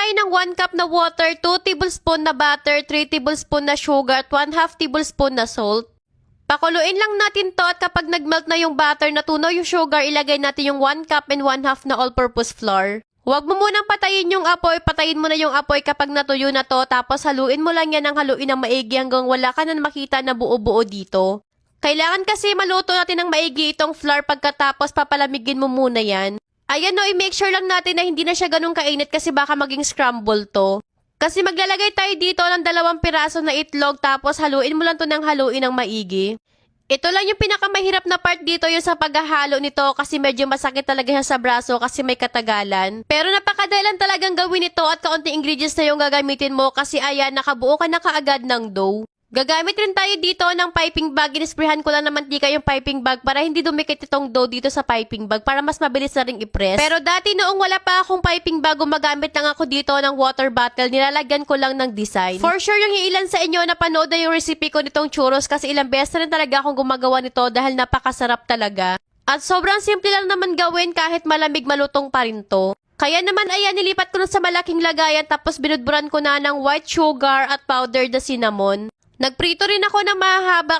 tayo ng 1 cup na water, 2 tablespoon na butter, 3 tablespoon na sugar, at 1/2 tablespoon na salt. Pakuluin lang natin to at kapag nagmelt na yung butter, natunaw yung sugar, ilagay natin yung 1 cup and 1/2 na all-purpose flour. Huwag mo munang patayin yung apoy, patayin mo na yung apoy kapag natuyo na to, tapos haluin mo lang yan ng haluin ng maigi hanggang wala ka na makita na buo-buo dito. Kailangan kasi maluto natin ng maigi itong flour pagkatapos papalamigin mo muna yan. Ayan o, i-make sure lang natin na hindi na siya ganun kainit kasi baka maging scramble to. Kasi maglalagay tayo dito ng 2 piraso na itlog tapos haluin mo lang to ng haluin ng maigi. Ito lang yung pinakamahirap na part dito yung sa paghahalo nito kasi medyo masakit talaga siya sa braso kasi may katagalan. Pero napakadalan talagang gawin ito at kaunting ingredients na yung gagamitin mo kasi ayan, nakabuo ka na kaagad ng dough. Gagamit rin tayo dito ng piping bag. Inisprehan ko lang ng mantika yung piping bag para hindi dumikit itong dough dito sa piping bag para mas mabilis na rin i-press. Pero dati noong wala pa akong piping bag, gumagamit lang ako dito ng water bottle. Nilalagyan ko lang ng design. For sure yung ilan sa inyo napanood na yung recipe ko nitong churros kasi ilang beses na rin talaga akong gumagawa nito dahil napakasarap talaga. At sobrang simple lang naman gawin kahit malamig malutong pa rin to. Kaya naman ayan, nilipat ko na sa malaking lagayan tapos binudburan ko na ng white sugar at powdered na cinnamon. Nagprito rin ako ng mahaba